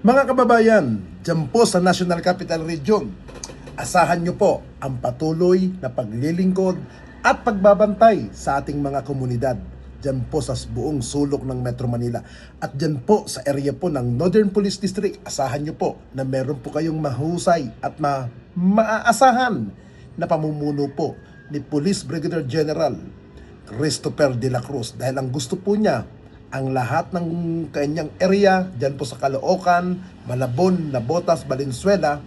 Mga kababayan, dyan po sa National Capital Region, asahan nyo po ang patuloy na paglilingkod at pagbabantay sa ating mga komunidad. Dyan po sa buong sulok ng Metro Manila. At dyan po sa area po ng Northern Police District, asahan nyo po na meron po kayong mahusay at maaasahan na pamumuno po ni Police Brigadier General Christopher de la Cruz. Dahil ang gusto po niya, ang lahat ng kanyang area, dyan po sa Caloocan, Malabon, Navotas, Valenzuela,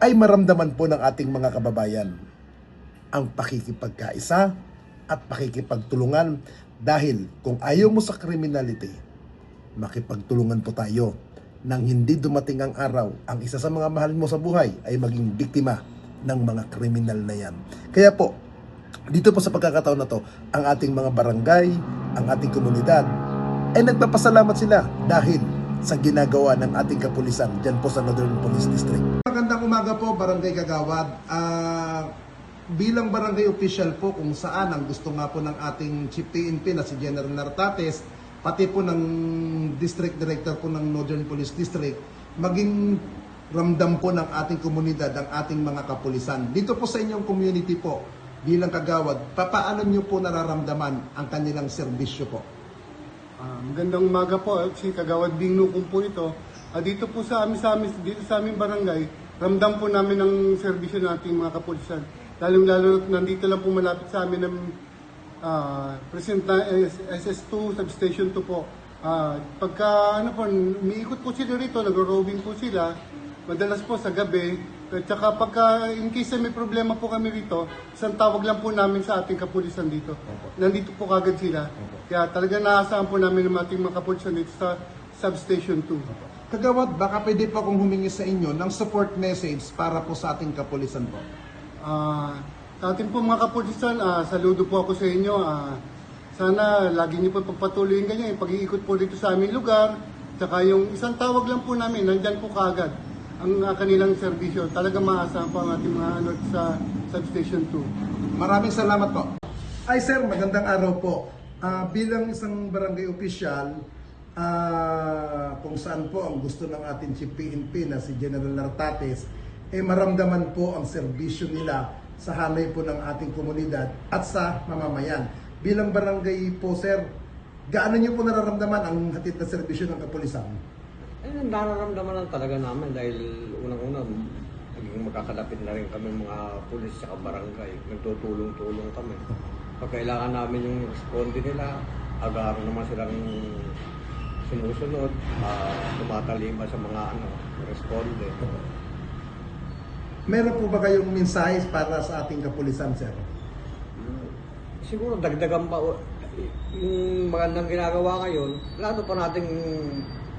ay maramdaman po ng ating mga kababayan ang pakikipagkaisa at pakikipagtulungan. Dahil kung ayaw mo sa criminality, makipagtulungan po tayo nang hindi dumating ang araw ang isa sa mga mahal mo sa buhay ay maging biktima ng mga kriminal na yan. Kaya po, dito po sa pagkakataon na to, ang ating mga barangay, ang ating komunidad, ay nagpapasalamat sila dahil sa ginagawa ng ating kapulisan dyan po sa Northern Police District. Magandang umaga po, Barangay Kagawad. Bilang barangay official po kung saan ang gusto nga po ng ating Chief PNP na si General Nartates, pati po ng District Director po ng Northern Police District, maging ramdam po ng ating komunidad ang ating mga kapulisan. Dito po sa inyong community po, bilang Kagawad, paano nyo po nararamdaman ang kanilang serbisyo po? Magandang umaga po, si Kagawad Bing Nukong po ito. Dito po sa aming barangay, ramdam po namin ang serbisyo ng ating mga kapulisan. Lalong-lalo nandito lang po malapit sa amin ng present na SS2, Substation 2 po. Pagka umiikot po sila rito, nagro-roving po sila, madalas po sa gabi. At saka pagka in case may problema po kami rito, isang tawag lang po namin sa ating kapulisan dito. Nandito po kagad sila. Kaya talagang naasahan po namin ng ating mga kapulisan dito sa Substation 2. Kagawad, baka pwede pa akong humingi sa inyo ng support message para po sa ating kapulisan po. Sa ating po mga kapulisan, saludo po ako sa inyo. Sana lagi niyo po pagpatuloy ganyan, yung pag-iikot po dito sa aming lugar. Tsaka yung isang tawag lang po namin, nandyan po kagad ang kanilang serbisyo. Talagang maasahan po ang ating mga sa Substation 2. Maraming salamat po. Ay sir, magandang araw po. Bilang isang barangay official, kung saan po ang gusto ng ating Chief PNP na si General Nartates, maramdaman po ang serbisyo nila sa hanay po ng ating komunidad at sa mamamayan. Bilang barangay po sir, gaano niyo po nararamdaman ang hatid na serbisyo ng kapulisan? Nararamdaman lang talaga namin dahil unang-una, naging magkakalapit na rin kami mga pulis sa barangay. Nagtutulong-tulong kami. Pag kailangan namin yung responde nila, agarang naman silang sinusunod, tumatalima sa mga responde. Meron po ba kayong mensahe para sa ating kapulisan, sir? Siguro dagdagan pa yung magandang ginagawa ngayon, lalo pa nating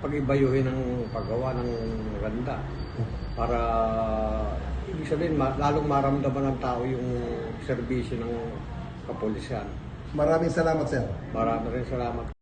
pag-ibayuhin ang paggawa ng maganda para ibig sabihin lalong maramdaman ng tao yung serbisyo ng kapulisan. Maraming salamat, sir. Maraming rin salamat.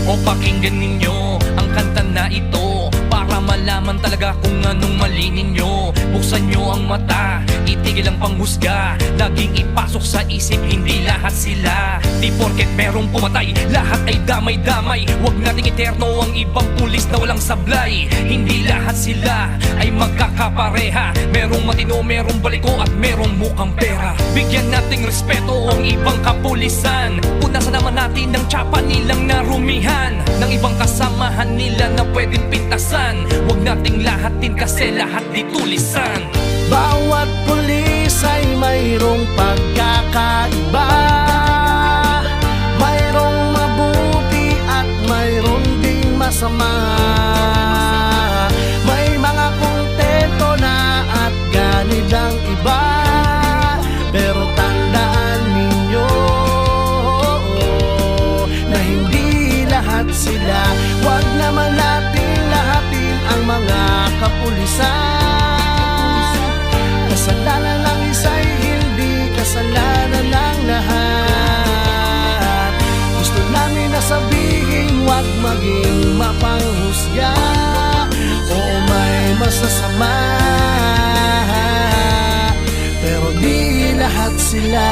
O pakinggan ninyo ang kanta na ito para malaman talaga kung anong mali ninyo. Buksan nyo ang mata, itigil ang panghusga, laging ipasok sa isip, hindi lahat sila. Di porket merong pumatay, lahat ay damay-damay. Huwag nating eterno ang ibang pulis na walang sablay. Hindi lahat sila ay magkakapareha. Merong matino, merong baliko at merong mukhang pera. Bigyan nating respeto ang ibang kapulisan. Punasan naman natin ng tsapa nilang narumihan, ng ibang kasamahan nila na pwedeng pintasan. Huwag nating lahatin kasi lahat di tulisan. Bawat pulis ay mayroong pagkakaiba, mayroong mabuti at mayroong ding masama. May mga kontento na at ganid ang iba, pero tandaan ninyo na hindi lahat sila. Huwag naman natin lahatin ang mga kapulisan. Kasalanan ng isa'y hindi kasalanan ng lahat. Gusto namin na sabihin, huwag maging mapanghusga o may masasama. sila.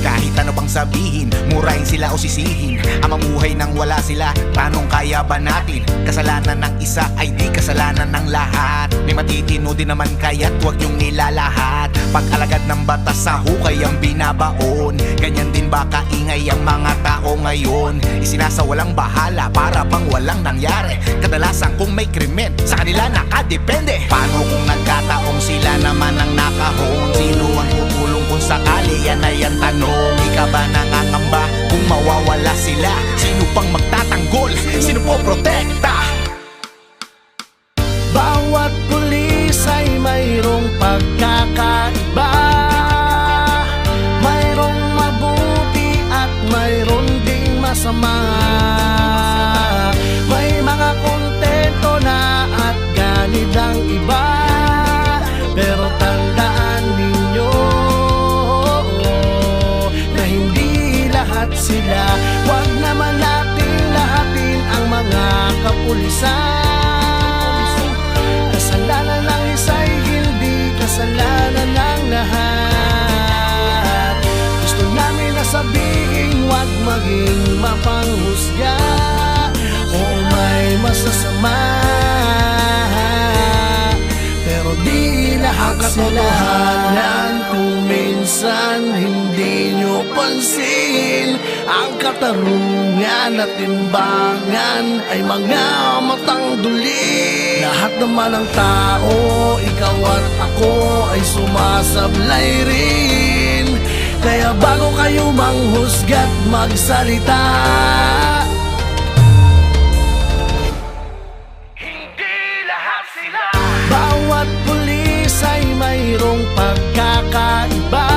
Kahit ano pang sabihin, murahin sila o sisihin, ang mamuhay nang wala sila, tanong kaya ba natin? Kasalanan ng isa ay di kasalanan ng lahat. May matitino din naman kaya't huwag niyong nilalahat. Pag-alagad ng batas sa hukay ang binabaon, ganyan din ba kaingay ang mga tao ngayon? Isinasawalang bahala para bang walang nangyari. Kadalasan kung may krimen, sa kanila nakadepende. Paano kung nagkataong sila naman ang nakahon? Sino ang tutulong kung sakali? Yan ay ang tanong. Ika ba nangangamba kung mawawala sila? Sino pang magtatanggol? Sino po protekta? Bawat pulis ay mayroong pagkakaiba, mayroong mabuti at mayroong ding masama. May mga kontento na at ganid ang iba, pero tandaan ninyo na hindi lahat sila. Huwag naman natin lahatin ang mga kapulisan. Kasalanan ng isa'y hindi kasalanan ng lahat. Gusto namin na sabihin, huwag maging mapanghusga. Oo, may masasama, pero di lahat sila. Katotohanan kung minsan hindi nyo pansin, ang katarungan at timbangan ay mga matang duli. Lahat naman ng tao, ikaw at ako ay sumasablay rin. Kaya bago kayo manghusga't magsalita, Hindi lahat sila. bawat pulis ay mayroong pagkakaiba,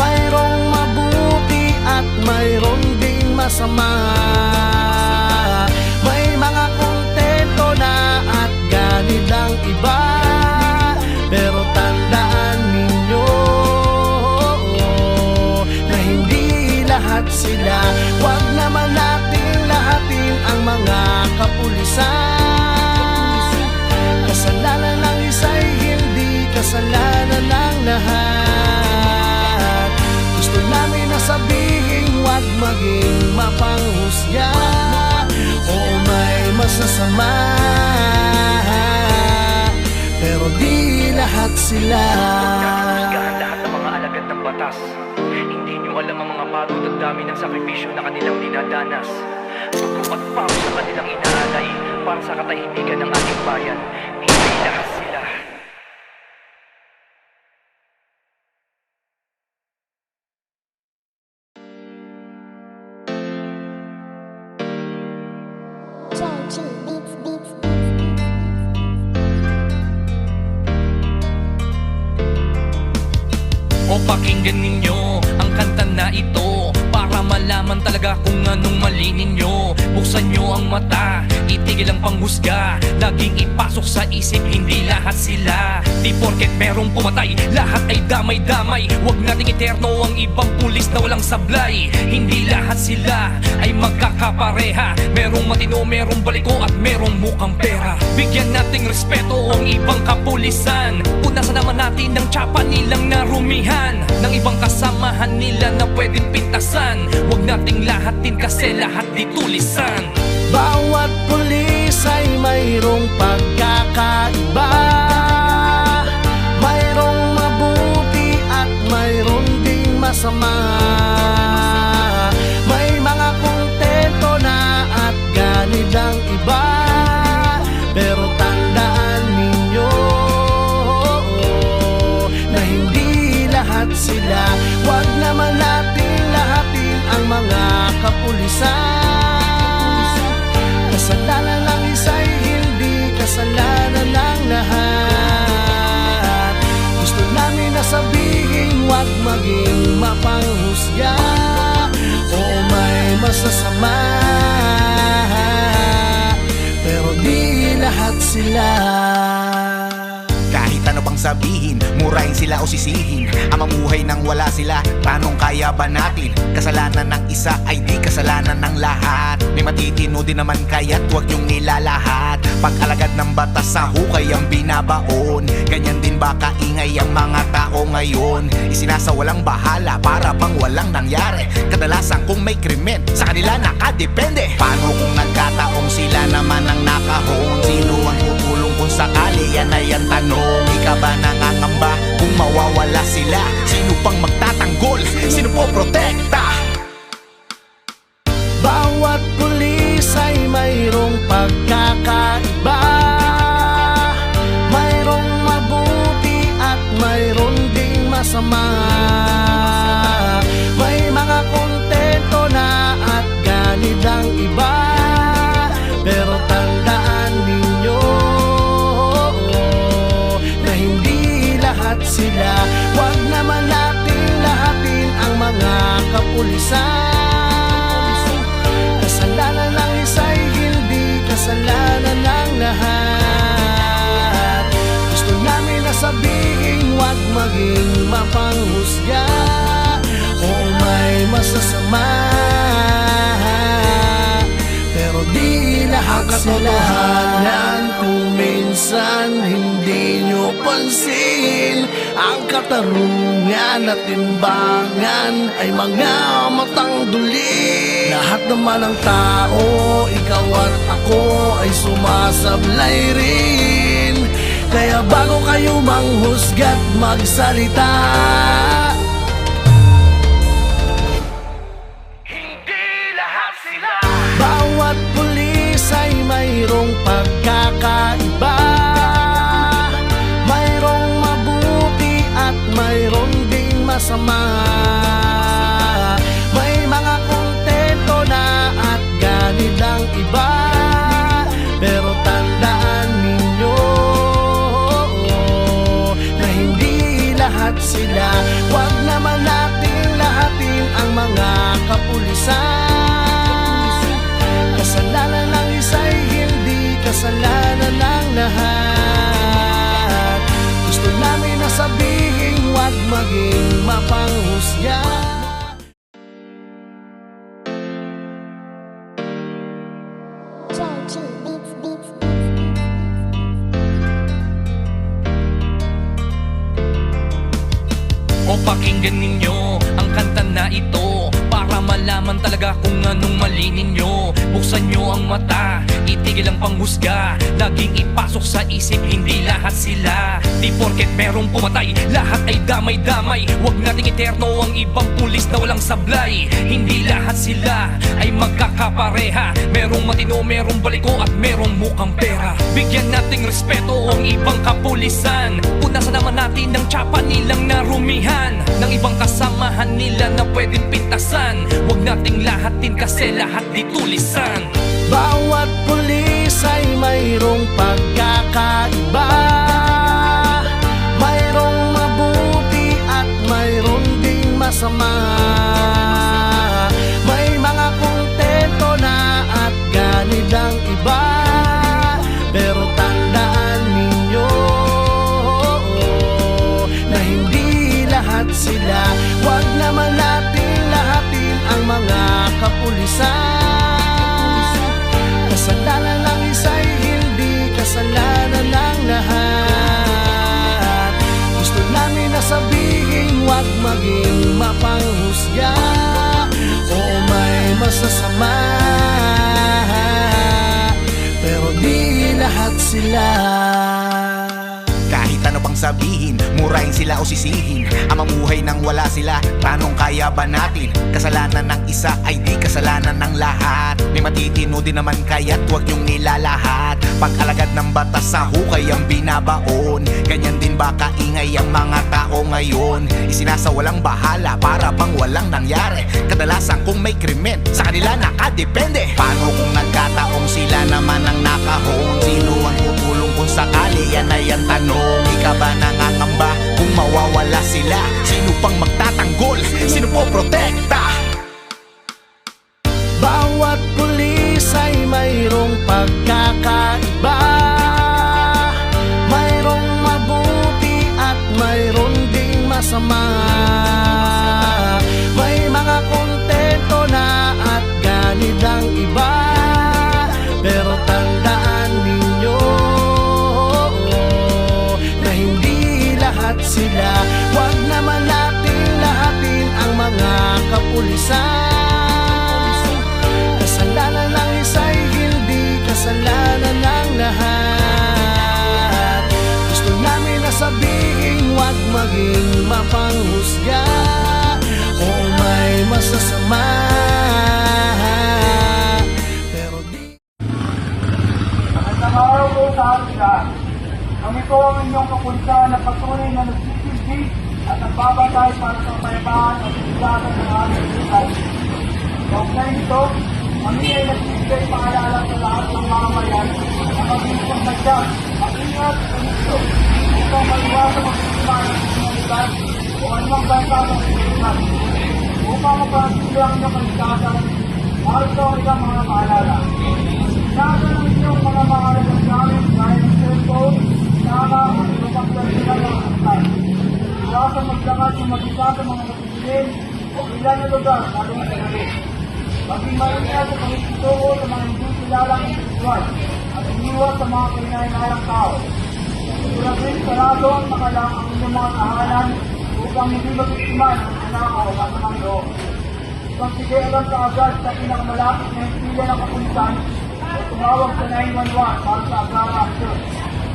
mayroong mabuti at mayroong ding masama. May mga kontento na at ganid ang iba, pero tandaan ninyo na hindi lahat sila. Huwag naman natin lahatin ang mga kapulisan. Kasalanan ng isa'y hindi kasalanan ng lahat. Gusto namin na sabihin, huwag maging mapanghusga. Oo, may masasama, pero di lahat sila. Husgahan lahat ng mga alagad ng batas. Hindi nyo alam ang mga pagod at dami ng sakripisyo na kanilang dinadanas. Dugo at pawis sa kanilang inaalay para sa katahimikan ng ating bayan. Hindi lahat sila. JG Beats, Beats, Beats. O pakinggan ninyo ang kanta na ito, para malaman talaga kung anong mali ninyo. Buksan nyo ang mata, itigil ang panghusga. Laging ipasok sa isip, hindi lahat sila. Di porket merong pumatay, lahat ay damay-damay. Huwag nating eterno ang ibang pulis na walang sablay. Hindi lahat sila ay magkakapareha. Merong matino, merong baliko at merong mukhang pera. Bigyan nating respeto ang ibang kapulisan. Punasan naman natin ng tsapa nilang narumihan, ng ibang kasamahan nila na pwedeng pintasan. Huwag nating lahatin kasi lahat di tulisan. Bawat pulis ay mayroong pagkakaiba, mayroong mabuti at mayroong ding masama. May mga kontento na at ganid ang iba, pero tandaan ninyo na hindi lahat sila. Huwag naman natin lahatin ang mga kapulisan. Kasalanan ng isa'y hindi kasalanan ng lahat. Gusto namin na sabihin, huwag maging mapanghusga. Oo, may masasama, pero di lahat sila. Kahit ano pang sabihin, murahin sila o sisihin. Ang mamuhay nang wala sila, tanong kaya ba natin? Kasalanan ng isa ay di kasalanan ng lahat. May matitino din naman kaya't huwag yung nilalahat. Pag-alagad ng batas sa hukay ang binabaon. Ganyan din ba kaingay ang mga tao ngayon? Isinasawalang bahala para bang walang nangyari. Kadalasan kung may krimen, sa kanila nakadepende. Paano kung nagkataong sila naman ang nakahon? Sino ang tutulong kung sakali? Yan ay ang tanong. Ika ba nangangamba kung mawawala sila? Sino pang magtatanggol? Sino po protekta? Bawat pulis ay mayroong pagkakaiba. Mayroong mabuti at mayroong ding masama. May mga kontento na at ganid ang iba. Pero tandaan ninyo na hindi lahat sila. Huwag naman natin lahatin ang mga kapulisan. Kasalanan ng isa'y hindi kasalanan ng lahat. Gusto namin na sabihin, huwag maging mapanghusga. Oo, may masasama, pero di lahat katotohanan. Kung minsan hindi nyo pansin, ang katarungan at timbangan ay mga matang duli. Lahat naman ng tao, ikaw at ako ay sumasablay rin. Kaya bago kayo manghusga't magsalita, bawat pulis ay mayroong pagkakaiba. Mayroong mabuti at mayroong ding masama. May mga kontento na at ganid ang iba. Pero tandaan ninyo na hindi lahat sila. Huwag naman natin lahatin ang mga kapulisan. Kasalanan ng isa'y hindi kasalanan ng lahat. Gusto namin na sabihin, huwag maging mapanghusga. JG Beats Beats. O pakinggan ninyo ang kanta na ito para malaman talaga kung anong mali ninyo. Buksan nyo ang mata, itigil ang panghusga. Laging ipasok sa isip, hindi lahat sila. Di porket merong pumatay, lahat ay damay-damay. Huwag nating eterno ang ibang pulis na walang sablay. Hindi lahat sila ay magkakapareha. Merong matino, merong baliko at merong mukhang pera. Bigyan nating respeto ang ibang kapulisan. Punasan naman natin ng tsapa nilang narumihan, ng ibang kasamahan nila na pwedeng pintasan. Huwag nating lahatin kasi lahat di tulisan. Bawat pulis ay mayroong pagkakaiba. Mayroong mabuti at mayroong ding masama. May mga kontento na at ganid ang iba. Pero tandaan ninyo na hindi lahat sila. Huwag naman natin lahatin ang mga kapulisan. Kasalanan ng isa'y hindi kasalanan ng lahat. Gusto namin na sabihin, huwag maging mapanghusga. Oo, may masasama, pero di lahat sila. Kahit ano pang sabihin, murahin sila o sisihin. Ang mamuhay nang wala sila, tanong kaya ba natin? Kasalanan ng isa ay di kasalanan ng lahat. May matitino din naman kaya't huwag yung nilalahat. Pag-alagad ng batas sa hukay ang binabaon. Ganyan din ba kaingay ang mga tao ngayon? Isinasawalang bahala para bang walang nangyari. Kadalasan kung may krimen, sa kanila nakadepende. Paano kung nagkataong sila naman ang nakahon? Sino ang tutulong kung sakali? Yan ay ang tanong. Ika ba nangangamba kung mawawala sila? Sino pang magtatanggol? Sino po protekta? Bawat pulis ay mayroong pagkakaiba. Mayroong mabuti sila. Huwag naman nating lahatin ang mga kapulisan. Kasalanan ng isa'y hindi kasalanan ng lahat. Gusto namin na sabihin, huwag maging mapanghusga o may masasama. Pero di Magandang araw po sa ating lahat. Kami po ang inyong kapulisan na patuloy na nagsisilbi at nagbabantay para sa kapayapaan at sigurado ng aming buhay. Kaugnay nito, kami ay nagbibigay paalala sa lahat ng mamamayan na maging pagmadyan, mag-ingat sa gusto upang maiwasan magsimula ng komunidad o anumang banta sa komunidad. Upang mapanatili ang inyong kaligtasan, narito ang ilang mga paalala. Nasa ng inyong mga mahalagang gamit gaya ng cellphone, tama at ibang personal ng kapital. Iwasan maglakad yung mag-isa sa mga matisilin o ilan na lugar lalong sa gabi. Maging maingat sa pagkikitungo sa mga hindi kilalang individual at iniwas sa mga kainainalang tao. Siguraduhin sarado ang makalang ang inyong mga tahanan upang hindi mabiktima ng nanakaw at ng loob. Ipagsige agad sa agad sa pinakamalapit na himpilan ng kapulisan o tumawag sa 911 para sa agarang aksyon.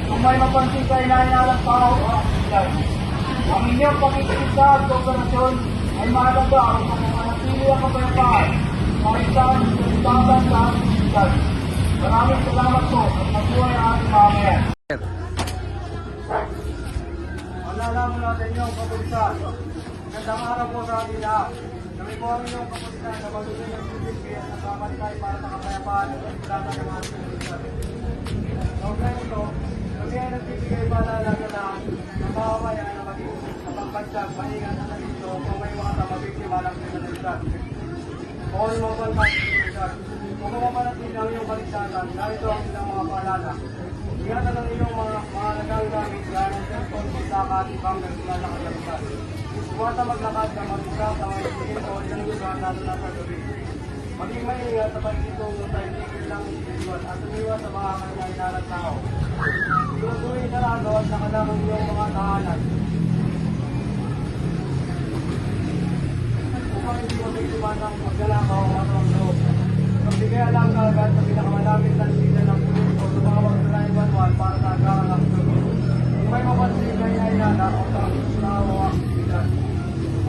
Kung may mapansin kayo na inalang tao o aksyon. Ang inyong pakikita at kooperasyon ay mahalaga upang manatili ang kapayapaan, makitaan sa libangan sa ating siyudad. Maraming salamat po at mabuhay ang ating mamamayan. Maalala mo natin inyong kapulisan. Magandang araw po sa ating lahat. Kami po ang inyong kapulisan na patuloy ng silbi at nagmamantay para sa kapayapaan at sigurado ng ating siyudad. Kaugnay nito, kami ay nagbibigay paalala sa lahat ng mamamayan na maging kapagbansag, maingat sa sarili kung may mga tamabiktima ng kriminalidad. O anumang banta ng kriminalidad. Kung mapanatili ang iyong kaligtasan, narito ang ilang mga paalala. Ingatan ang iyong mga nagagamit gaya ng cellphone, pagkaka at ibang personal na kagamitan. Kumata maglakad na mag-isa sa mga isigin o ilang lugar lalo na sa gabi. Maging maingat sa pagkitungo sa isigin ng individual at umiwas sa mga kainainalang tao. Siguraduhin sarado at nakalang ang iyong mga tahanan. Upang hindi mabiktima ng maglalakaw o matawang loob. Magbigay alam ka agad sa pinakamalapit na sila ng pulis o tumawag sa 911 para sa agarang aksyon. Kung may mapansin kayo na inala o sa o aktividad.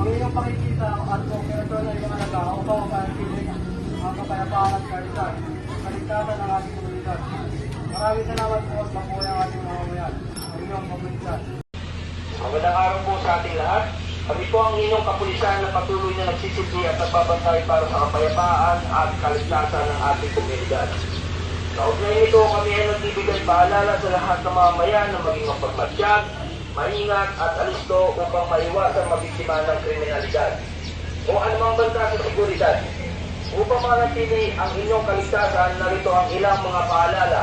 Ang iyong pakikita at kooperasyon ay mga alaga upang mapanatili ang kapayapaan at kaligtasan ng ating komunidad. Maraming salamat po at mabuhay ang ating mamamayan. Ang iyong kapulisan. Magandang araw po sa ating lahat. Kami po ang inyong kapulisan na patuloy na nagsisilbi at nagbabantay para sa kapayapaan at kaligtasan ng ating komunidad. Kaugnay nito, kami ay nagbibigay paalala sa lahat ng mamamayan na maging mapagmatsyag, maingat at alisto upang maiwasan mabiktima ng kriminalidad o anumang banta sa seguridad. Upang manatili ang inyong kaligtasan, narito ang ilang mga paalala.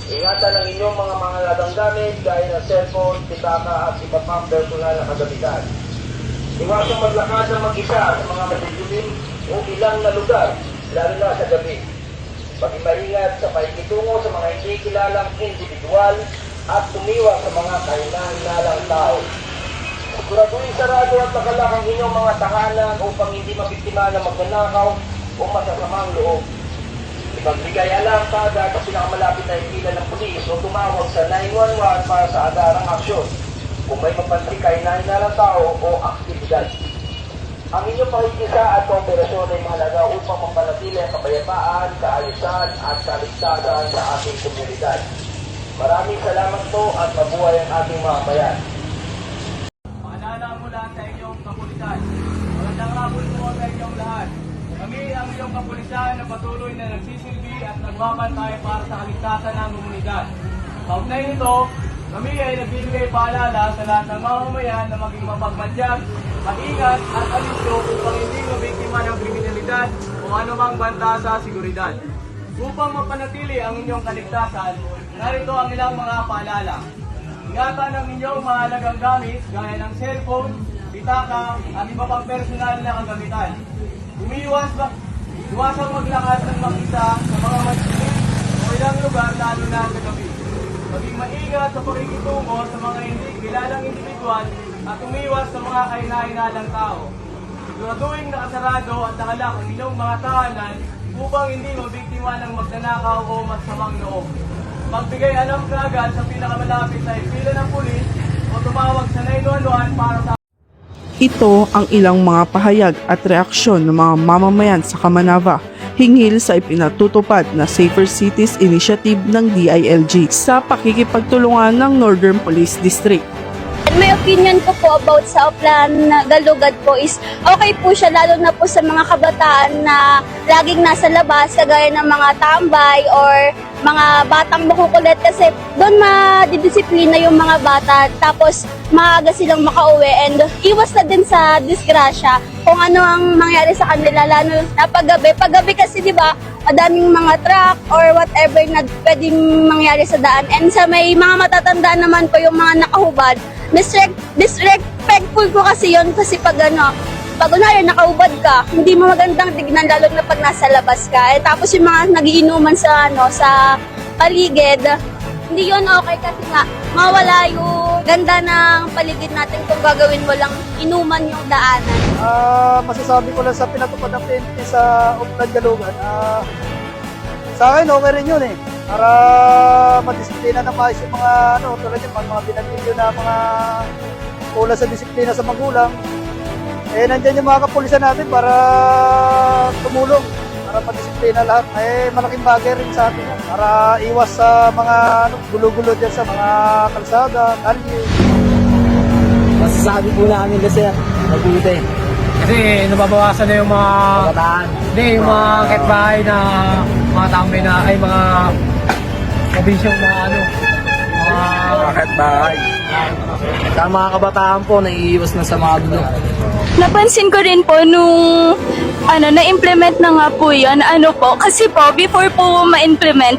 Ingatan ang inyong mga mahalagang gamit gaya ng cellphone, pitaka at iba pang personal na kagamitan. Iwasang maglakad na mag-isa sa mga madidilim o ilang na lugar, lalo na sa gabi. Maging maingat sa pakikitungo sa mga hindi kilalang individual at tumiwas sa mga kainainalang tao. Siguraduhin sarado at nakalak ang inyong mga tahanan upang hindi mabiktima ng magnanakaw o masasamang loob. Ipagbigay alam kaagad sa pinakamalapit na himpilan ng pulis o tumawag sa 911 para sa agarang aksyon kung may mapansin kainainalang tao o aktibidad. Ang inyong pakikisa at kooperasyon ay mahalaga upang mapanatili ang kapayapaan, kaayusan at kaligtasan sa ating komunidad. Maraming salamat po at mabuhay ang ating mamamayan. Paalala mula sa inyong kapulisan. Magandang hapon po sa inyong lahat. Kami ang inyong kapulisan na patuloy na nagsisilbi at nagbabantay para sa kaligtasan ng komunidad. Kaugnay nito, kami ay nagbibigay paalala sa lahat ng mamamayan na maging mapagmatsyag, mag-ingat at alisto upang hindi mabiktima ng kriminalidad o anumang banta sa seguridad. Upang mapanatili ang inyong kaligtasan, narito ang ilang mga paalala. Ingatan ang inyong mahalagang gamit gaya ng cellphone, pitaka at iba pang personal na kagamitan. Iwasang maglakad ng mag-isa sa mga madilim o ilang lugar lalo na sa gabi. Maging maingat sa pakikitungo sa mga hindi kilalang individual at umiwas sa mga kahinahinalang tao. Siguraduhin nakasarado at nakalak ang inyong mga tahanan upang hindi mabiktima ng magnanakaw o masamang loob. Magbigay alam kaagad sa pinakamalapit na pila ng pulis o tumawag sa 911 para sa Ito ang ilang mga pahayag at reaksyon ng mga mamamayan sa Kamanava hinggil sa ipinatutupad na Safer Cities Initiative ng DILG sa pakikipagtulungan ng Northern Police District. My opinion ko po about sa Oplan na Galugad po is okay po siya lalo na po sa mga kabataan na laging nasa labas kagaya ng mga tambay or mga batang makukulit kasi doon madidisiplina yung mga bata tapos maaga silang makauwi and iwas na din sa disgrasya kung ano ang mangyari sa kanila lalo na paggabi. Paggabi kasi di ba madaming mga truck or whatever na pwedeng mangyari sa daan and sa may mga matatanda naman po yung mga nakahubad. Disrespectful ko kasi yun kasi pag kunwari nakaubad ka, hindi mo magandang tignan lalo na pag nasa labas ka. Tapos yung mga nagiinuman sa sa paligid, hindi yun okay kasi nga mawala yung ganda ng paligid natin kung gagawin mo lang inuman yung daanan. masasabi ko lang sa pinatupad ng PNP sa Oplan Galugad. Sa akin, okay rin yun eh. Para madisiplina na maayos yung mga tulad yung mga binabilyo na mga kulang sa disiplina sa magulang. Nandyan yung mga kapulisan natin para tumulong, para madisiplina lahat. Malaking bagay rin sa atin para iwas sa mga gulo-gulo dyan sa mga kalsada, kalye. Masasabi po namin kasi mabuti. Kasi nababawasan na yung mga Kabataan. Hindi, yung mga kahit-bahay na mga tambay na ay mga probinsyong mga mga Kahit-bahay. Sa mga kabataan po, naiiwas na sa mga gulo. Napansin ko rin po nung na-implement na nga po yan, kasi po, before po ma-implement,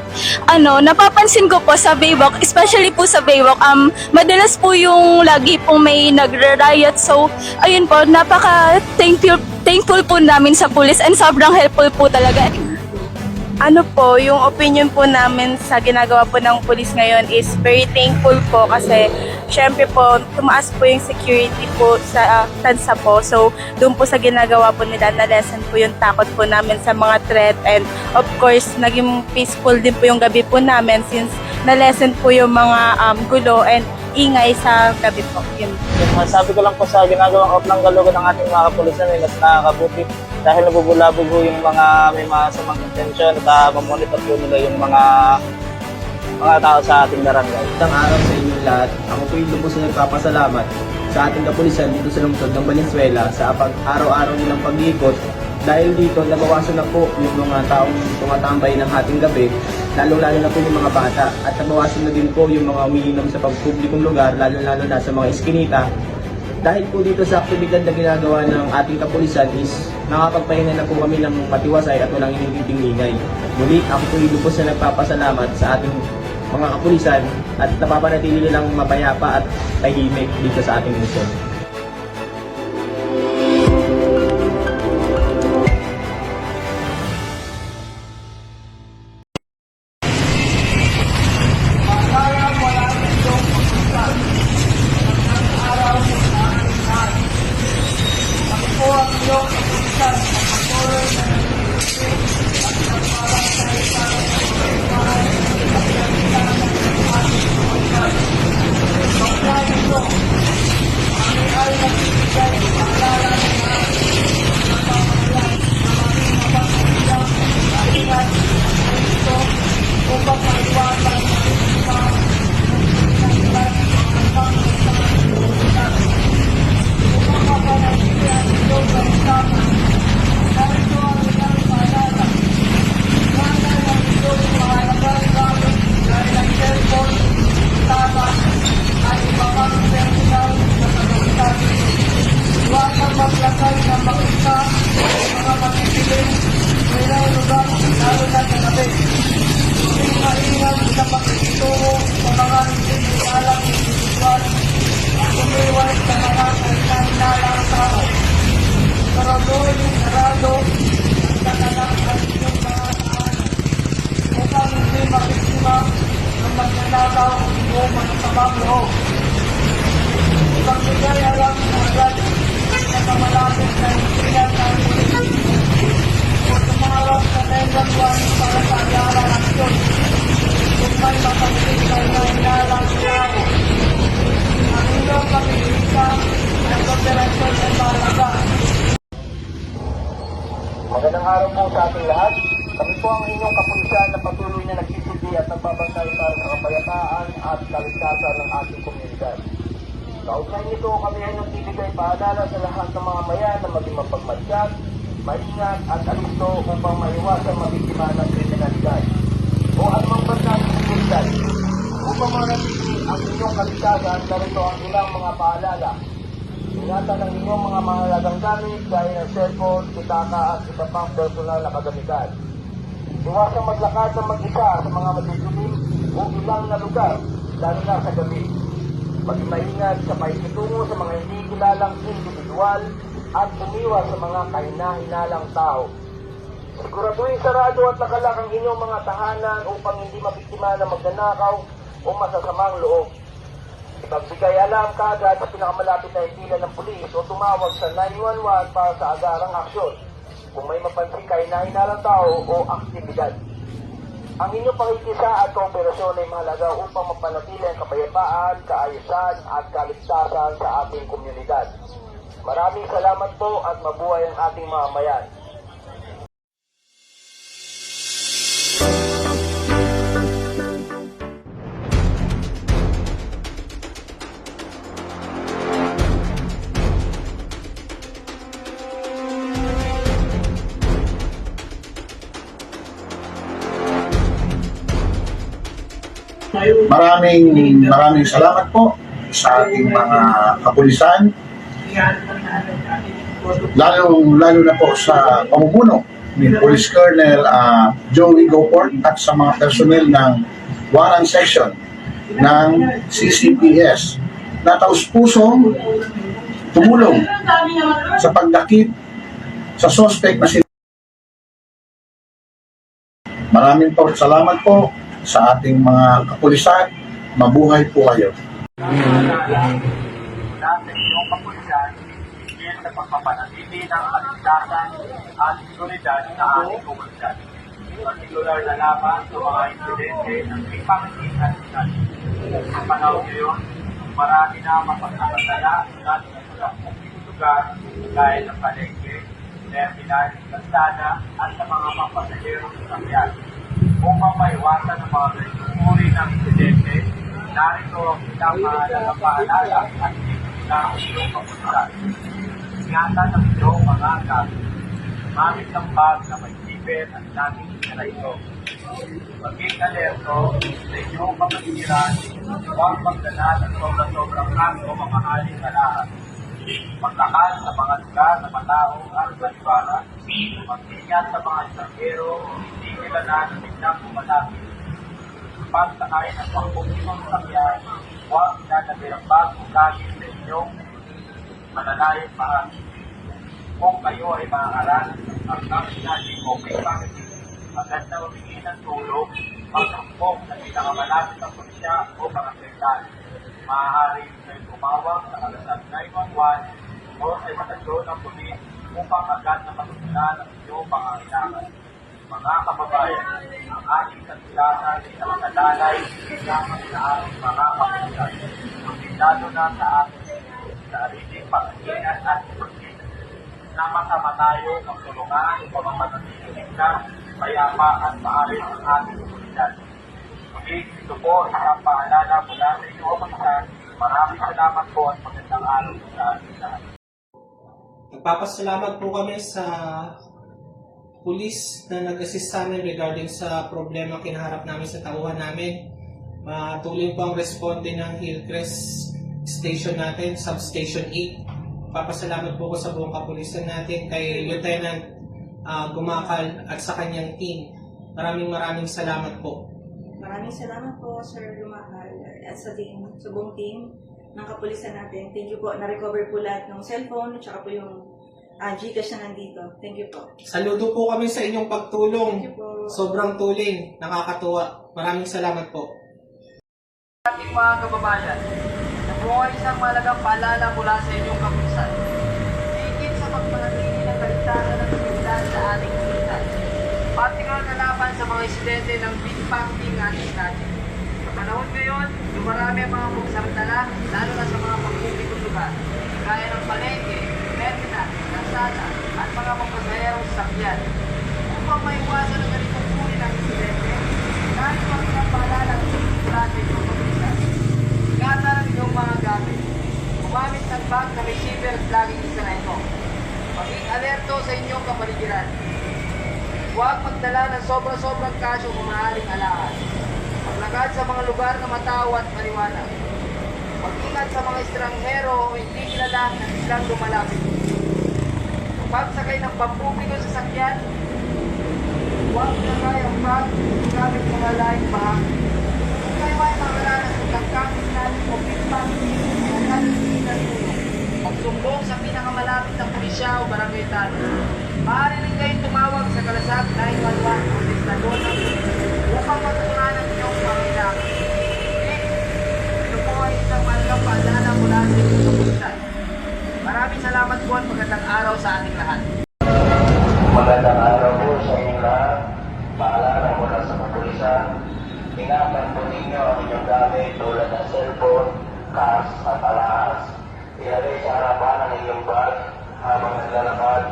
napapansin ko po sa Baywalk, especially po sa Baywalk, madalas po yung lagi po may nagre-riot. So, ayun po, napaka-thankful po namin sa police and sobrang helpful po talaga. Yung opinion po namin sa ginagawa po ng police ngayon is very thankful po kasi syempre po tumaas po yung security po sa tansa po. So doon po sa ginagawa po nila na lesson po yung takot po namin sa mga threat and of course naging peaceful din po yung gabi po namin since na lesson po yung mga gulo and ingay sa gabi po. Yun. Masasabi ko lang po sa ginagawang Oplan Galugad ng ating mga kapulisan ay mas nakakabuti dahil nabubulabog yung mga may masamang intensyon at mamonitor po nila yung mga tao sa ating barangay. Isang araw sa inyong lahat, ako po yung lubos na nagpapasalamat sa ating kapulisan dito sa lungsod ng Valenzuela sa araw-araw nilang pag-iikot. Dahil dito, nabawasan na po yung mga taong tumatambay ng hating gabi, lalo-lalo na po yung mga bata. At nabawasan na din po yung mga umiinom sa pagpublikong lugar, lalo-lalo na sa mga eskinita. Dahil po dito sa aktibidad na ginagawa ng ating kapulisan is nakapagpahinga na po kami ng matiwasay at walang initinting ingay. Muli, ako po yung lubos na nagpapasalamat sa ating mga kapulisan at napapanatili nilang mapayapa at tahimik dito sa ating lungsod. maglakay ng makita mga matipiling sa lugar, lalo na sa gabi. Hindi maingat sa pakikitungo sa mga hindi alam individual at umiwas sa mga kailangan tao. Karadoy, sarado, ang kanalang at inyong mga tahanan upang hindi makikima ng magnanakaw labang loob. Ipagbigay alam mo agad sa kamalapit na insiyan ng pulis o tumawag sa 911 para sa agaran aksyon kung may mapagbigay na inalang tao. Ang inyong pamilita ay kooperasyon ay mahalaga. Magandang araw po sa ating lahat. Kami po ang inyong kapulisan na patuloy na nagsisilbi at nagbabantay para sa kapayapaan at kaligtasan ng ating komunidad. Kaugnay nito, kami ay nagbibigay paalala sa lahat ng mga mayan na maging mapagmatsyag, maingat at alisto upang maiwasan mabiktima ng kriminalidad o anumang banta ng seguridad. Upang manatili ang inyong kaligtasan, narito ang ilang mga paalala. Ingatan ang inyong mga mahalagang gamit gaya ng cellphone, pitaka at iba pang personal na kagamitan. Iwasang maglakad ng mag-isa sa mga madidilim o ilang na lugar, lalo na sa gabi. Maging maingat sa pakikitungo sa mga hindi kilalang individual at umiwas sa mga kahina-hinalang tao. Siguraduhin sarado at nakalak ang inyong mga tahanan upang hindi mabiktima ng magnanakaw o masasamang loob. Ipagbigay alam kaagad sa pinakamalapit na himpilan ng pulis o tumawag sa 911 para sa agarang aksyon kung may mapansin kahina-hinalang tao o aktibidad. Ang inyong pakikisa at kooperasyon ay mahalaga upang mapanatili ang kapayapaan, kaayusan at kaligtasan sa ating komunidad. Maraming salamat po at mabuhay ang ating mga mayan. Maraming salamat po sa ating mga kapulisan, lalo na po sa pamumuno ni Police Colonel Joey Goport at sa mga personnel ng Warrant Section ng CCPS na taus-pusong tumulong sa pagdakip sa suspect na Maraming po salamat po sa ating mga kapulisan. Mabuhay po kayo. Natin yung kapulisan higit sa pagpapanatili ng kaligtasan at seguridad sa ating komunidad. Partikular na laban sa mga insidente ng ipang-inasisan. Sa panahon ngayon, marami na mapagkakasala at sa lugar gaya ng palengke, terminal, kalsada at sa mga papasahero sa sakyan. Upang maiwasan ang mga uri ng insidente, narito ang ilang mahalagang paalala at tips na inyong kapulisan. Ingatan ang inyong mga gamit. Gamit ng bag na may zipper at laging isara ito. Maging alerto sa inyong kapatiran, huwag magdala ng sobrang gas o mamahaling na lahat. Magtakal sa mga lugar na matao at maliwara. Mag-ingat sa mga estanghero, hindi nila na biglang pumalapit. Pagtakay ng pangpungkimang sakyan, huwag ilalagay ang bag o gamit sa inyong malalayong bahagi. Kung kayo ay maaaral, ang gamit natin okay bakit agad na humingi ng tulong, magsampok na pinakamalapit ng pulisya o barangay. Maaari kayo tumawag sa kalasat 911 o sa istasyon ng pulis upang agad na matutunan ang inyong pangangailangan. Mga kababayan, ang ating kaligtasan ay nakasalalay kasama sa ating mga kapulisan. Lalo na sa ating sariling pag-ingat at pag-ingat. Sama-sama tayo magtulungan upang mapanatili ligtas, payapa at maayos ang ating komunidad. Muli, ito po isang paalala mula sa inyong kapulisan. Maraming salamat po at magandang araw sa ating lahat. Nagpapasalamat po kami sa pulis na nag-assist sa amin regarding sa problema kinaharap namin sa tauhan namin. Matuloy po ang responde ng Hillcrest Station natin, Substation 8. Papasalamat po ko sa buong kapulisan natin, kay Lieutenant Gumakal at sa kanyang team. Maraming salamat po. Maraming salamat po, Sir Gumakal, at sa buong team ng kapulisan natin. Thank you po. Na-recover po lahat ng cellphone, at saka po yung Gcash na nandito. Thank you po. Saludo po kami sa inyong pagtulong. Thank you po. Sobrang tuling, nakakatuwa. Maraming salamat po. Ating mga kababayan, na po ay isang malagang paalala mula sa inyong kapulisan. Higit sa pagpanatili ng kaligtasan at seguridad sa ating komunidad. Partikular na laban sa mga insidente ng pickpocketing ating natin. Sa panahon ngayon, dumarami ang mga magsamantala, lalo na sa mga pagpublikong lugar, gaya ng palengke, terminal, kalsada, at mga papasaherong sasakyan. Upang maiwasan ang ganitong uri ng insidente, kahit pagpapaalala ng sigurado ng kapulisan. Ingatan ang inyong mga gamit. Gumamit ng bag na may seatbelt laging isa na ito. Maging alerto sa inyong kapaligiran. Huwag magdala ng sobra-sobrang kasyo kung maaaring alahan. Maglakad sa mga lugar na matao at maliwanag. Mag-ingat sa mga estranghero o hindi kilala na biglang lumalapit. Pagsakay ng pampubliko sa sakyan, huwag nagay ang bag gamit mga laing bahagi. Kung kayo ay makaranas ng pagkamit natin o pickpocketing, huwag natin tulong. Magsumbong sa pinakamalapit na pulisya o barangay tanong. Maaari rin kayong tumawag sa Kalasag 911 o Estadon ng upang matutunan ang inyong pangailangan. Ito po ay isang malagang paalala mula sa inyong kapulisan. Maraming salamat po at magandang araw sa ating lahat. Magandang araw po sa inyong lahat. Paalala mula sa kapulisan. Ingatan po ninyo ang inyong gamit tulad ng cellphone, cash at alahas. Ilagay sa harapan ang inyong bag habang naglalakad,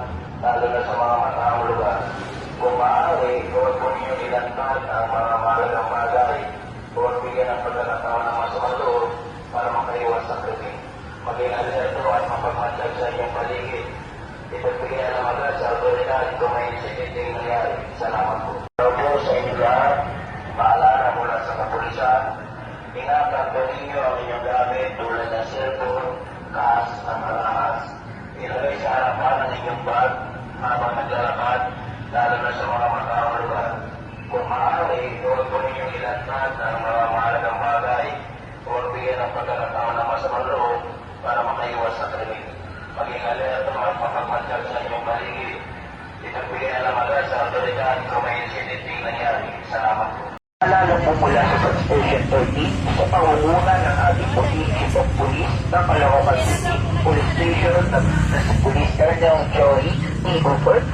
lalo na sa mga mataong lugar. Kung maaari, huwag po ninyo ilantad ang mga mahalagang bagay o bigyan ng pagkakataon ng masamang loob para makaiwas sa krimen. Maging alerto at mapagmatag sa inyong paligid. Ipagbigay ang agad sa autoridad kung may insidenteng nangyari. Salamat po. Po sa inyo lahat, paalala mula sa kapulisan. Ingatan po ninyo ang inyong gamit tulad ng cellphone, cash at alahas. Ilagay sa harapan ang inyong bag habang naglalakad, lalo na sa mga mataong lugar. Kung maaari, huwag po ninyong ilantad ang mga mahalagang bagay o bigyan ng pagkakataon ng masamang loob para makaiwas sa krimen. Maging alerto at mapagmatag sa inyong paligid. Itagbigay alam agad sa autoridad kung may insidenteng nangyari. Salamat po. Lalo po mula sa Substation 13 sa pangunguna ng ating Chief of Police ng Caloocan City Police Station na si Police Colonel Joey E. Buford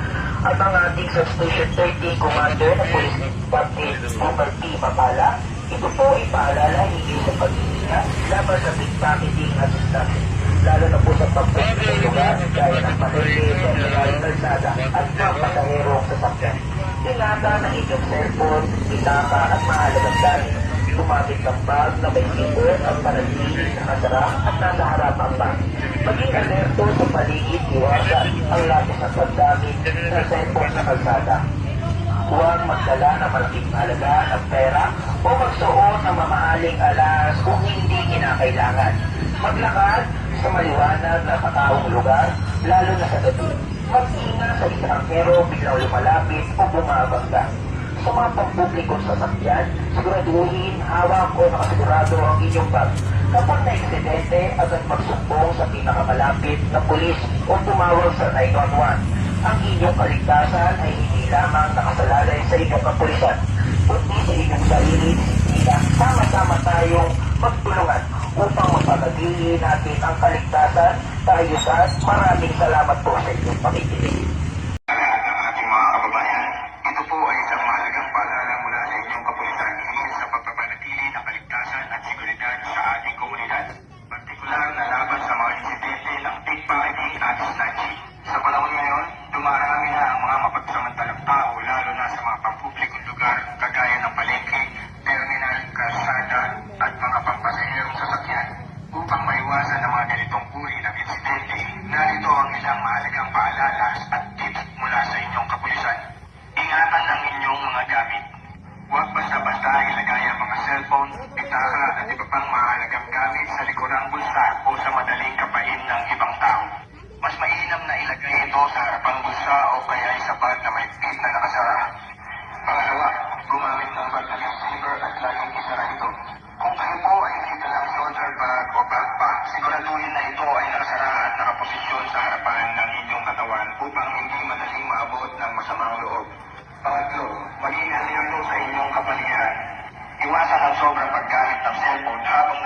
at ang ating Substation 13 Commander na Police Captain Booker T. Mapala. Ito po ay paalala higit sa pag-iingat laban sa pickpocketing at distraction. Lalo na po sa pagpunta sa lugar gaya ng palengke, terminal, kalsada at mga pasaherong sasakyan. Ingatan ang inyong cellphone, pitaka at mahalagang gamit. Gumamit ng bag na may zipper at panatili na nakasara at nasa harapan pa. Maging alerto sa paligid, iwasan ang lapis ng paggamit ng cellphone sa kalsada. Huwag magdala ng malaking halaga ng pera o magsuot ng mamahaling alas kung hindi kinakailangan. Maglakad sa maliwanag na mataong lugar, lalo na sa gabi. Mag-ingat sa estranghero biglang lumalapit o bumabangga. Sa mga pampublikong sasakyan, siguraduhin, hawak o nakasigurado ang inyong bag. Kapag na-insidente, agad magsumbong sa pinakamalapit na pulis o tumawag sa 911. Ang inyong kaligtasan ay hindi lamang nakasalalay sa inyong kapulisan, kundi sa inyong sarili, sila sama-sama tayong magtulungan upang mapanatili natin ang kaligtasan, kaayusan. Maraming salamat po sa inyong pakikinig. Ating mga kababayan, ito po ay isang mahalagang paalala mula sa inyong kapulisan hinggil sa pagpapanatili ng kaligtasan at seguridad sa ating komunidad. Partikular na laban sa mga insidente ng pickpocketing at snatching. Sa panahon ngayon, dumarami na ang mga mapagsamantalang tao lalo na sa mga pampublikong lugar kagaya ng palengke, terminal, kalsada at mga pampasaherong sasakyan. Upang maiwasan ang mga ganitong uri ng insidente, narito ang ilang mahalagang paalala at tips mula sa inyong kapulisan. Ingatan ang inyong mga gamit. Huwag basta-basta ilagay ang mga cellphone, pitaka at iba pang mahalagang gamit sa likurang bulsa o sa madaling kapain ng ibang tao. Mas mainam na ilagay ito sa harapang bulsa o kaya sa bag na may pin na nakasara. Pangalawa, gumamit ng bag na may zipper at laging isara ito. Kung kayo po ay may dalang shoulder bag o backpack, siguraduhin na ito ay nakasara at nakaposisyon sa harapan ng inyong katawan upang hindi madaling maabot ng masamang loob. Pangatlo, maging alerto sa inyong kapaligiran. Iwasan ang sobrang paggamit ng cellphone habang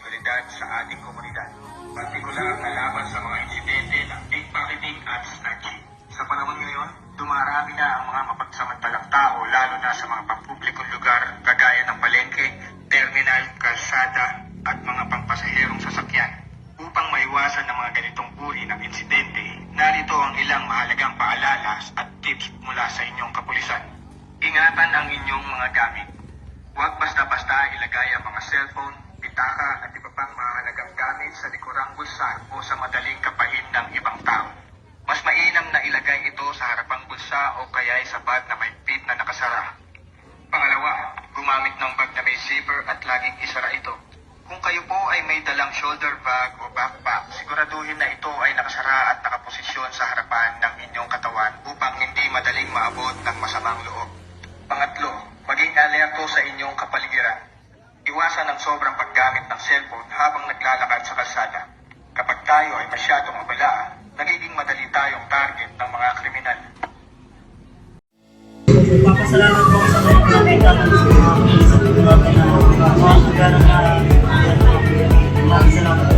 seguridad sa ating komunidad. Partikular na laban sa mga insidente ng pickpocketing at snatching. Sa panahon ngayon, dumarami na ang mga mapagsamantalang tao lalo na sa mga pampublikong lugar kagaya ng palengke, terminal, kalsada at mga pangpasaherong sasakyan. Upang maiwasan ng mga ganitong uri ng insidente, narito ang ilang mahalagang paalala at tips mula sa inyong kapulisan. Ingatan ang inyong mga gamit. Huwag basta-basta ilagay ang mga cellphone, pitaka at iba pang mahalagang gamit sa likurang bulsa o sa madaling kapahin ng ibang tao. Mas mainam na ilagay ito sa harapang bulsa o kaya sa bag na may pin na nakasara. Pangalawa, gumamit ng bag na may zipper at laging isara ito. Kung kayo po ay may dalang shoulder bag o backpack, siguraduhin na ito ay nakasara at nakaposisyon sa harapan ng inyong katawan upang hindi madaling maabot ng masamang loob. Pangatlo, maging alerto sa inyong kapaligiran. Iwasan ang sobrang paggamit ng cellphone habang naglalakad sa kalsada. Kapag tayo ay masyadong abala, nagiging madali tayong target ng mga kriminal. Papasalamat po sa mga nakita ng mga police natin na mga lugar na maraming salamat po.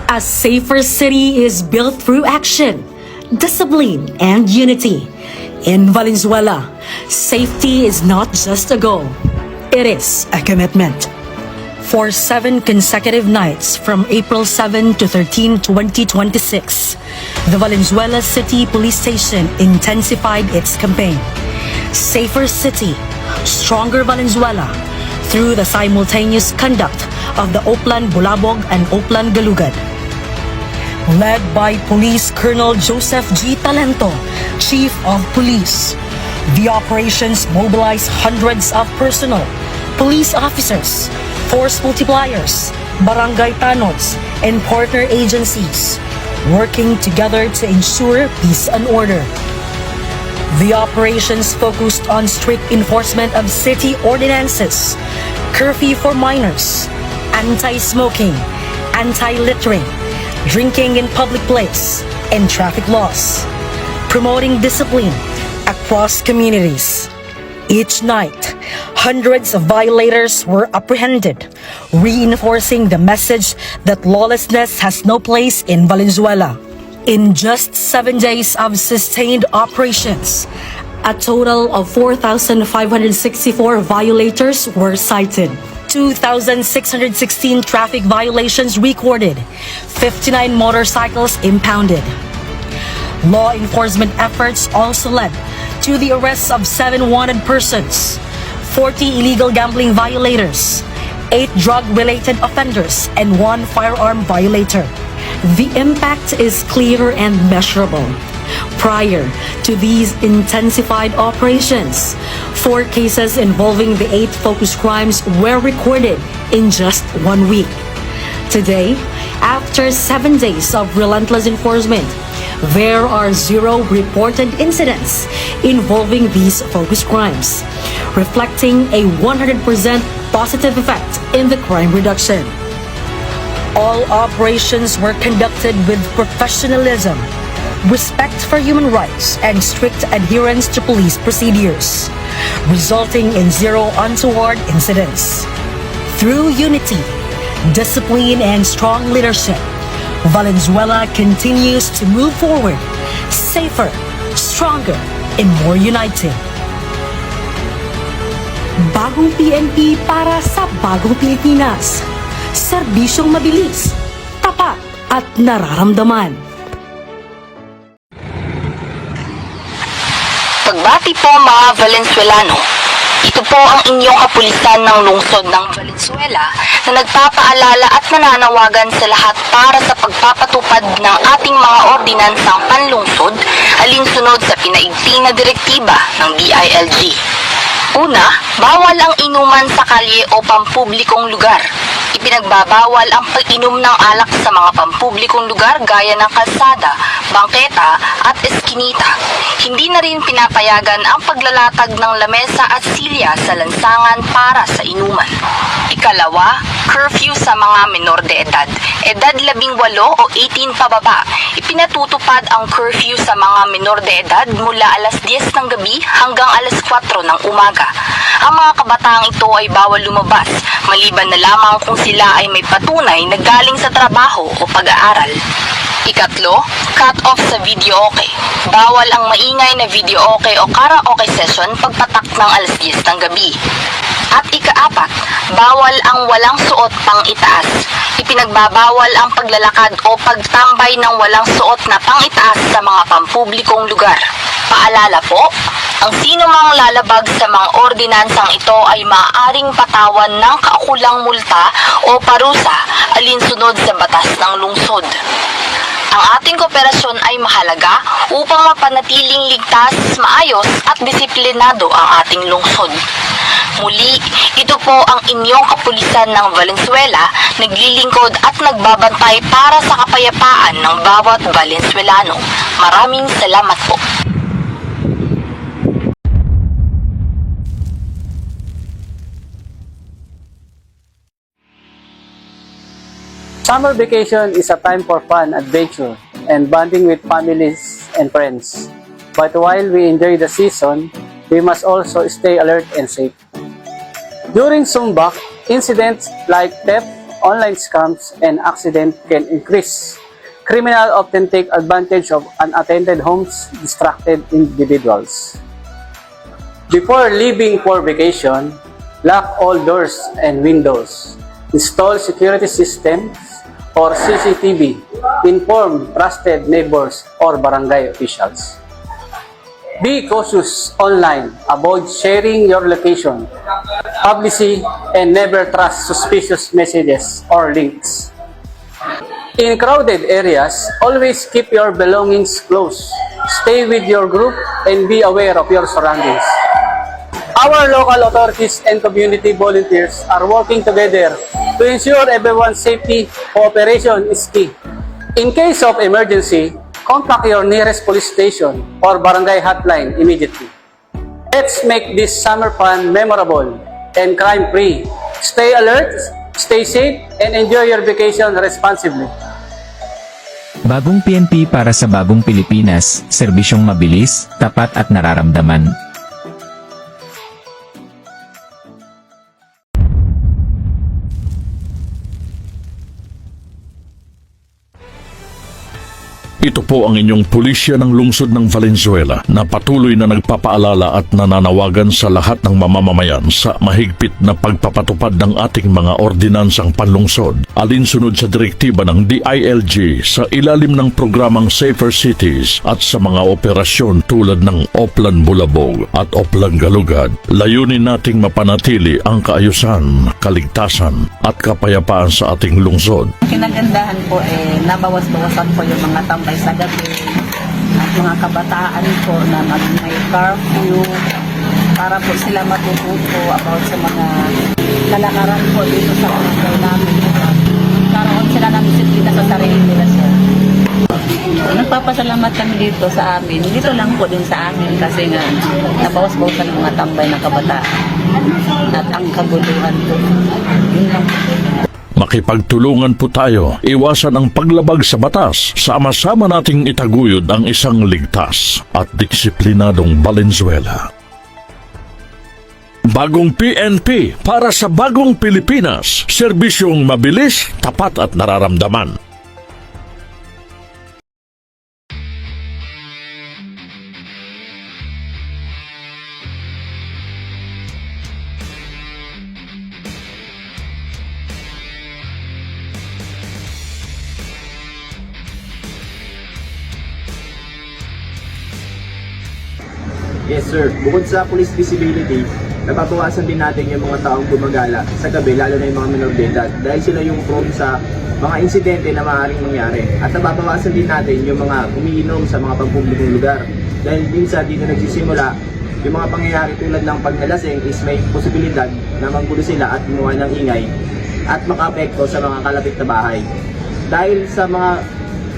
A safer city is built through action, discipline, and unity. In Valenzuela, safety is not just a goal, it is a commitment. For 7 consecutive nights from April 7 to 13, 2026, the Valenzuela City Police Station intensified its campaign. Safer City, Stronger Valenzuela, through the simultaneous conduct of the Oplan Bulabog and Oplan Galugad. Led by Police Colonel Joseph G. Talento, Chief of Police. The operations mobilized hundreds of personnel, police officers, force multipliers, barangay tanods, and partner agencies, working together to ensure peace and order. The operations focused on strict enforcement of city ordinances, curfew for minors, anti-smoking, anti-littering, drinking in public place, and traffic laws, promoting discipline across communities. Each night, hundreds of violators were apprehended, reinforcing the message that lawlessness has no place in Valenzuela. In just 7 days of sustained operations, a total of 4,564 violators were cited. 2,616 traffic violations recorded, 59 motorcycles impounded. Law enforcement efforts also led to the arrests of 7 wanted persons, 40 illegal gambling violators, 8 drug-related offenders, and 1 firearm violator. The impact is clear and measurable. Prior to these intensified operations, 4 cases involving the 8 focus crimes were recorded in just 1 week. Today, after 7 days of relentless enforcement, there are 0 reported incidents involving these focus crimes, reflecting a 100% positive effect in the crime reduction. All operations were conducted with professionalism, respect for human rights, and strict adherence to police procedures, resulting in 0 untoward incidents. Through unity, discipline, and strong leadership, Valenzuela continues to move forward, safer, stronger, and more united. Bagong PNP para sa bagong Pilipinas. Serbisyong mabilis, tapat, at nararamdaman. Pagbati po mga Valenzuelano, ito po ang inyong kapulisan ng lungsod ng Valenzuela na nagpapaalala at nananawagan sa lahat para sa pagpapatupad ng ating mga ordinansang panlungsod alinsunod sa pinaigting na direktiba ng DILG. Una, bawal ang inuman sa kalye o pampublikong lugar. Ipinagbabawal ang pag-inom ng alak sa mga pampublikong lugar gaya ng kalsada, bangketa at eskinita. Hindi na rin pinapayagan ang paglalatag ng lamesa at silya sa lansangan para sa inuman. Ikalawa, curfew sa mga menor de edad. Edad 18 o 18 pababa. Ipinatutupad ang curfew sa mga menor de edad mula alas 10 ng gabi hanggang alas 4 ng umaga. Ang mga kabataang ito ay bawal lumabas, maliban na lamang kung sila ay may patunay na galing sa trabaho o pag-aaral. Ikatlo, cut-off sa videoke. Bawal ang maingay na videoke o karaoke session pagpatak ng alas 10 ng gabi. At ikaapat, bawal ang walang suot pang itaas. Ipinagbabawal ang paglalakad o pagtambay ng walang suot na pang itaas sa mga pampublikong lugar. Paalala po, ang sino mang lalabag sa mga ordinansang ito ay maaaring patawan ng kaukulang multa o parusa alinsunod sa batas ng lungsod. Ang ating kooperasyon ay mahalaga upang mapanatiling ligtas, maayos at disiplinado ang ating lungsod. Muli, ito po ang inyong kapulisan ng Valenzuela, naglilingkod at nagbabantay para sa kapayapaan ng bawat Valenzuelano. Maraming salamat po. Summer vacation is a time for fun, adventure, and bonding with families and friends. But while we enjoy the season, we must also stay alert and safe. During Sumbak, incidents like theft, online scams, and accidents can increase. Criminals often take advantage of unattended homes, distracted individuals. Before leaving for vacation, lock all doors and windows. Install security systems or CCTV. Inform trusted neighbors or barangay officials. Be cautious online. Avoid sharing your location, publicity, and never trust suspicious messages or links. In crowded areas, always keep your belongings close. Stay with your group and be aware of your surroundings. Our local authorities and community volunteers are working together to ensure everyone's safety. Cooperation is key. In case of emergency, contact your nearest police station or barangay hotline immediately. Let's make this summer fun memorable and crime-free. Stay alert, stay safe, and enjoy your vacation responsibly. Bagong PNP para sa bagong Pilipinas, serbisyong mabilis, tapat at nararamdaman. Ito po ang inyong pulisya ng lungsod ng Valenzuela na patuloy na nagpapaalala at nananawagan sa lahat ng mamamayan sa mahigpit na pagpapatupad ng ating mga ordinansang panlungsod alinsunod sa direktiba ng DILG sa ilalim ng programang Safer Cities at sa mga operasyon tulad ng Oplan Bulabog at Oplan Galugad. Layunin nating mapanatili ang kaayusan, kaligtasan at kapayapaan sa ating lungsod. Kinagandahan po nabawas-bawasan po yung mga tambay sa gabi at mga kabataan po na may curfew para po sila matututo about sa mga kalakaran po dito sa barangay namin. Karoon sila ng disiplina sa sarili nila, sir. Nagpapasalamat kami dito sa amin. Dito lang po din sa amin kasi nga nabawas-bawasan ng mga tambay na kabataan at ang kaguluhan po. Yun lang po. Makipagtulungan po tayo, iwasan ang paglabag sa batas, sama-sama nating itaguyod ang isang ligtas at disiplinadong Valenzuela. Bagong PNP para sa bagong Pilipinas, serbisyong mabilis, tapat at nararamdaman. Yes sir, bukod sa police visibility, napapawasan din natin yung mga taong gumagala sa gabi, lalo na yung mga minor de edad, dahil sila yung prone sa mga insidente na maaaring mangyari. At napapawasan din natin yung mga umiinom sa mga pampublikong lugar, dahil minsan dito nagsisimula yung mga pangyayari tulad ng pagnalasing is may posibilidad na manggulo sila at gumawa ng ingay at makaapekto sa mga kalapit na bahay. Dahil sa mga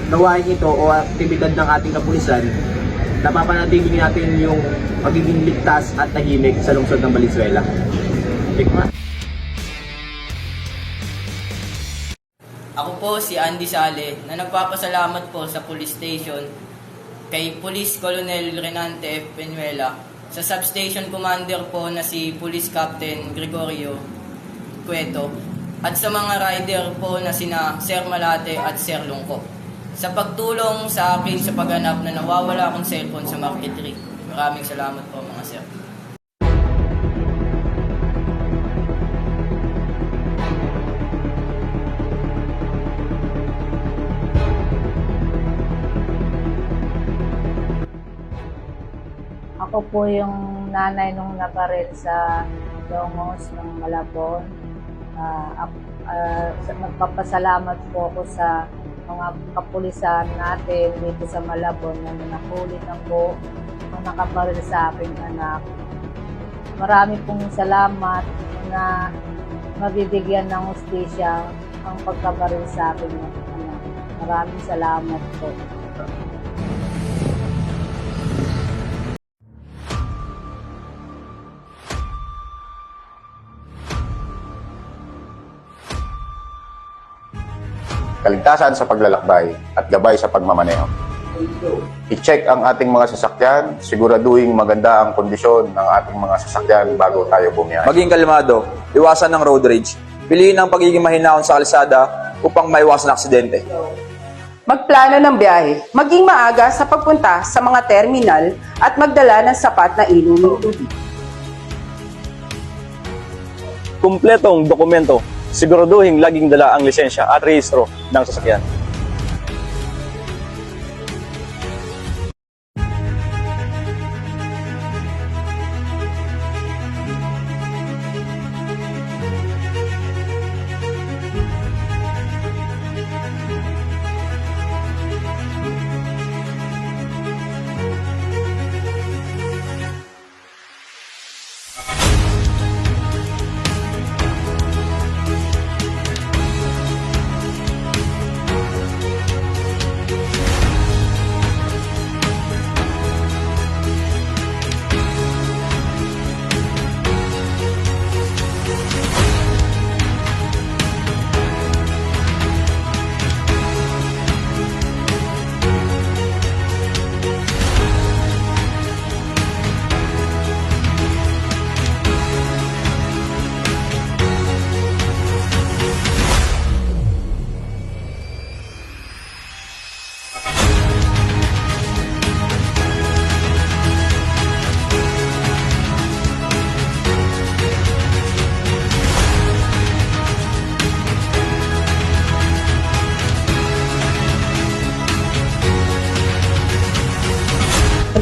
gawain ito o aktibidad ng ating kapulisan, napapanatili natin yung pagiging ligtas at tahimik sa lungsod ng Valenzuela. Ako po si Andy Sale na nagpapasalamat po sa police station kay Police Colonel Renante F. Penuela, sa substation commander po na si Police Captain Gregorio Cueto, at sa mga rider po na sina Sir Malate at Sir Lungko, sa pagtulong sa akin sa paghanap na nawawala akong cellphone sa Market 3. Maraming salamat po mga sir. Ako po yung nanay nung nabaril sa Longos ng Malabon. Magpapasalamat po ako sa mga kapulisan natin dito sa Malabon na nakuli ng buo ang nakabaril sa aking anak. Marami pong salamat na mabibigyan ng hustisya ang pagkabaril sa aking anak. Maraming salamat po. Kaligtasan sa paglalakbay at gabay sa pagmamaneho. I-check ang ating mga sasakyan, siguraduhin maganda ang kondisyon ng ating mga sasakyan bago tayo bumiyahe. Maging kalmado, iwasan ng road rage, piliin ang pagiging mahinahon sa kalsada upang maiwasan ang aksidente. Magplano ng biyahe, maging maaga sa pagpunta sa mga terminal at magdala ng sapat na inumin tubig. Kumpletong dokumento, siguraduhin laging dala ang lisensya at rehistro ng sasakyan.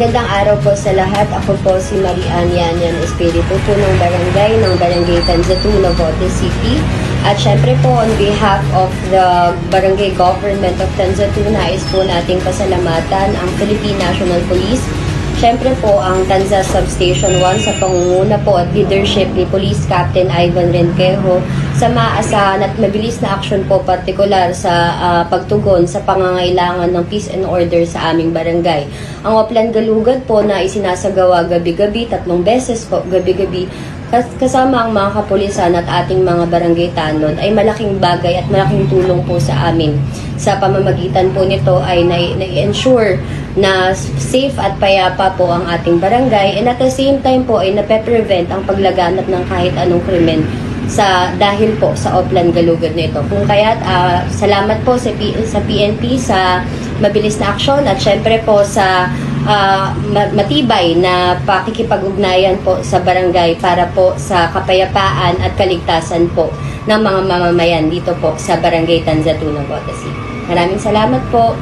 Magandang araw po sa lahat. Ako po si Marian Yanyan Espiritu po ng Barangay Tanza 2, Navotas City. At syempre po on behalf of the Barangay Government of Tanza 2, nais po nating pasalamatan ang Philippine National Police. Syempre po ang Tanza Substation 1 sa pangunguna po at leadership ni Police Captain Ivan Renquejo sa maaasahan at mabilis na aksyon po partikular sa pagtugon sa pangangailangan ng peace and order sa aming barangay. Ang Oplan Galugad po na isinasagawa gabi-gabi, 3 beses po gabi-gabi, kasama ang mga kapulisan at ating mga barangay tanod ay malaking bagay at malaking tulong po sa amin. Sa pamamagitan po nito ay na-ensure na safe at payapa po ang ating barangay, and at the same time po ay nape-prevent ang paglaganap ng kahit anong krimen dahil po sa Oplan Galugad na ito. Kung kaya't salamat po sa PNP sa mabilis na aksyon at syempre po sa matibay na pakikipag-ugnayan po sa barangay para po sa kapayapaan at kaligtasan po ng mga mamamayan dito po sa Barangay Tanza 2, Navotas City. Maraming salamat po.